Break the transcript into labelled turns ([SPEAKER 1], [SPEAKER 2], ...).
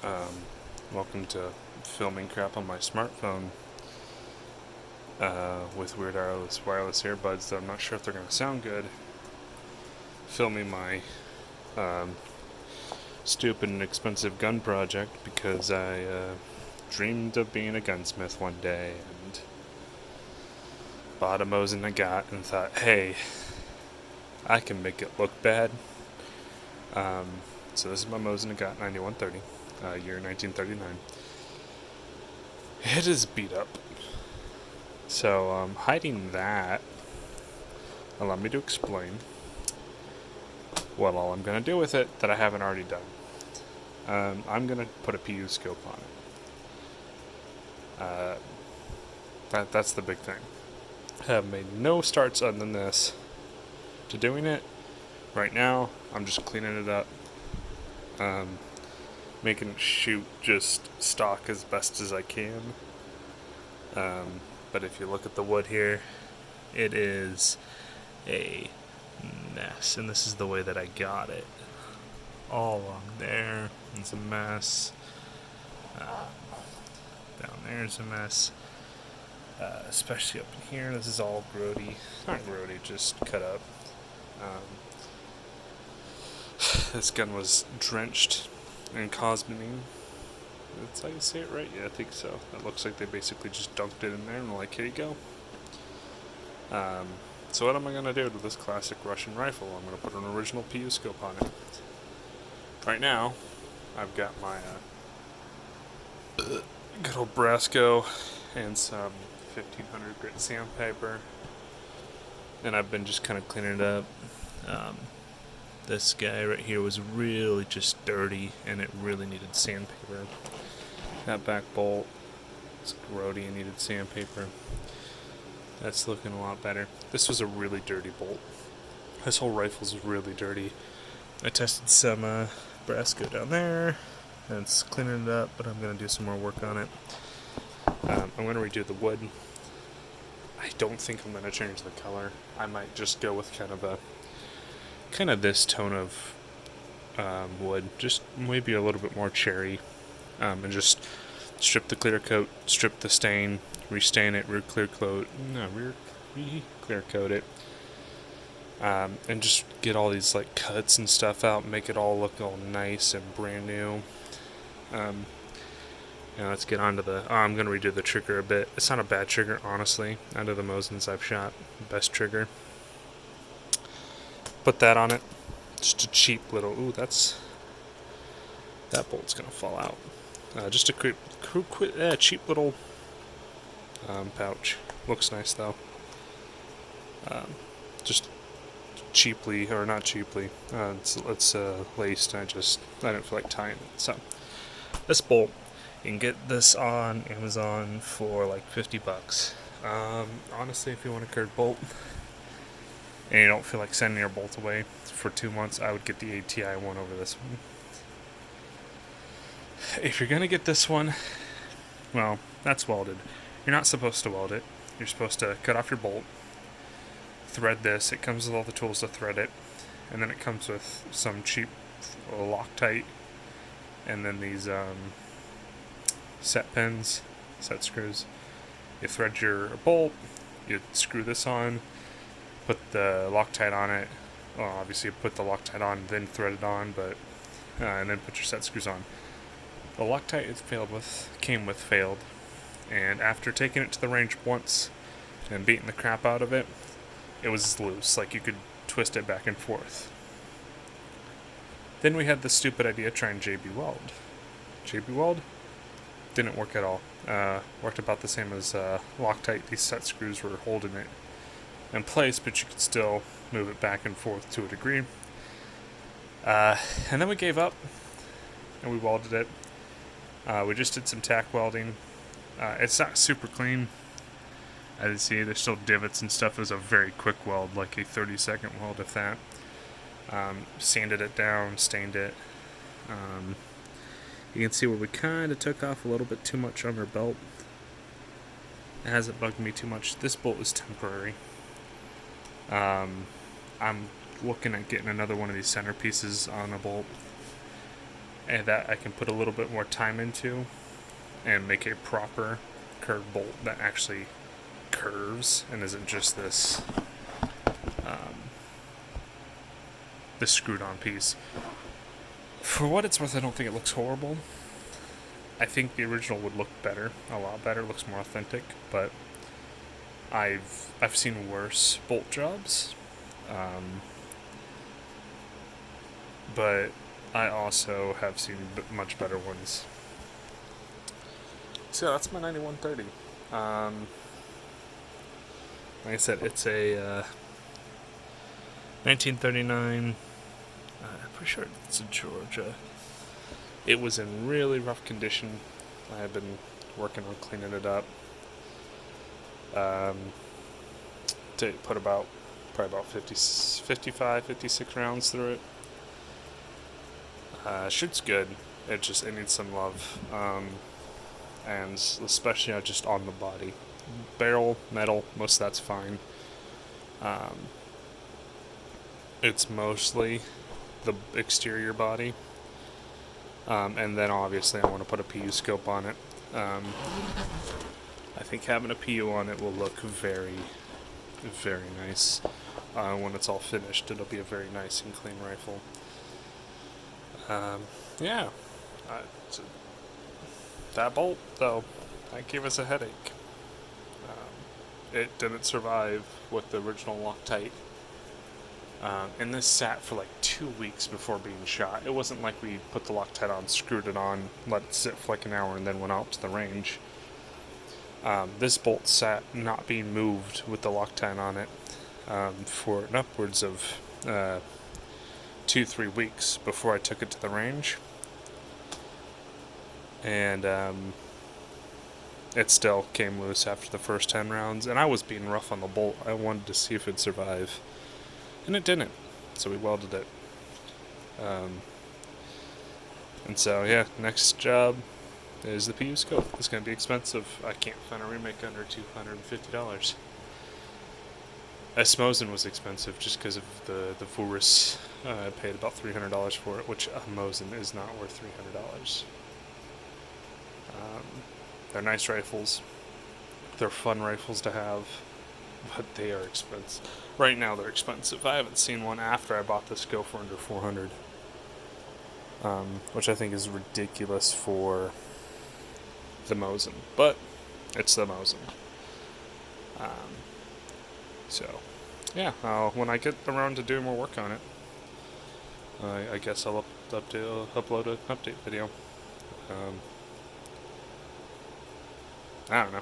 [SPEAKER 1] Um, Welcome to filming crap on my smartphone with Weird wireless earbuds that I'm not sure if they're going to sound good. Filming my um, stupid and expensive gun project because I dreamed of being a gunsmith one day and bought a Mosin Nagant and thought, hey, I can make it look bad. Um, so this is my Mosin Nagant 9130, year 1939. It is beat up. So hiding that, allow me to explain what all I'm going to do with it that I haven't already done. I'm going to put a PU scope on it. That's the big thing. I have made no starts other than this to doing it. Right now, I'm just cleaning it up, making it shoot just stock as best as I can. But if you look at the wood here, it is a mess, and this is the way that I got it. All along there is a mess. Down there's a mess. Especially up in here, this is all grody. Not grody, just cut up. This gun was drenched in cosmine. That's how you say it, right? Yeah, I think so. It looks like they basically just dunked it in there and were like, here you go. So what am I going to do to this classic Russian rifle? I'm going to put an original PU scope on it. Right now, I've got my good old Brasco and some 1500 grit sandpaper, and I've been just kind of cleaning it up. This guy right here was really just dirty, and it really needed sandpaper. That back bolt is grody and needed sandpaper. That's looking a lot better. This was a really dirty bolt. This whole rifle's really dirty. I tested some Brasco down there, and it's cleaning it up, but I'm going to do some more work on it. I'm going to redo the wood. I don't think I'm going to change the color. I might just go with kind of this tone of wood, just maybe a little bit more cherry, and just strip the clear coat, strip the stain, restain it, re-clear coat it, and just get all these like cuts and stuff out, make it all look all nice and brand new. Let's get on to I'm going to redo the trigger a bit. It's not a bad trigger, honestly. Out of the Mosins I've shot, best trigger. Put that on it. Just a cheap little... Ooh, that bolt's going to fall out. Just a cheap little pouch. Looks nice, though. Just cheaply, or not cheaply. It's laced. I didn't feel like tying it. So, this bolt... You can get this on Amazon for like $50. Honestly, if you want a curved bolt and you don't feel like sending your bolt away for 2 months, I would get the ATI one over this one. If you're gonna get this one, well, that's welded. You're not supposed to weld it. You're supposed to cut off your bolt, thread this. It comes with all the tools to thread it, and then it comes with some cheap Loctite, and then these set pins, set screws. You thread your bolt, you screw this on, put the Loctite on it. Well, obviously you put the Loctite on, then thread it on, and then put your set screws on. The Loctite came with failed, and after taking it to the range once and beating the crap out of it, it was loose, like you could twist it back and forth. Then we had the stupid idea trying JB Weld. JB Weld didn't work at all. Worked about the same as Loctite. These set screws were holding it in place, but you could still move it back and forth to a degree. And then we gave up, and we welded it. We just did some tack welding. It's not super clean. As you see, there's still divots and stuff. It was a very quick weld, like a 30-second weld, if that. Sanded it down, stained it. You can see where we kind of took off a little bit too much on our belt. It hasn't bugged me too much. This bolt is temporary. I'm looking at getting another one of these centerpieces on a bolt and that I can put a little bit more time into and make a proper curved bolt that actually curves and isn't just this screwed on piece. For what it's worth, I don't think it looks horrible. I think the original would look better, a lot better, looks more authentic, but I've seen worse bolt jobs. But I also have seen much better ones. So yeah, that's my 9130. Like I said, it's a 1939. I'm pretty sure it's in Georgia. It was in really rough condition. I had been working on cleaning it up. To put probably about 55, 56 rounds through it. Shoots good. It needs some love. And especially just on the body. Barrel, metal, most of that's fine. It's mostly the exterior body. And then obviously I want to put a PU scope on it. I think having a PU on it will look very, very nice. When it's all finished, it'll be a very nice and clean rifle. Yeah. That bolt, though, that gave us a headache. It didn't survive with the original Loctite. And this sat for like 2 weeks before being shot. It wasn't like we put the Loctite on, screwed it on, let it sit for like an hour, and then went out to the range. This bolt sat not being moved with the Loctite on it for upwards of 2-3 weeks before I took it to the range. And it still came loose after the first 10 rounds. And I was being rough on the bolt. I wanted to see if it'd survive. And it didn't. So we welded it. And so, yeah, next job is the PU scope. It's going to be expensive. I can't find a remake under $250. Mosin was expensive just because of the Vorus. I paid about $300 for it, which a Mosin is not worth $300. They're nice rifles. They're fun rifles to have, but they are expensive. Right now they're expensive. I haven't seen one after I bought this go for under $400, which I think is ridiculous for the Mosin, but it's the Mosin. So, yeah, when I get around to doing more work on it, I guess I'll upload an update video. I don't know.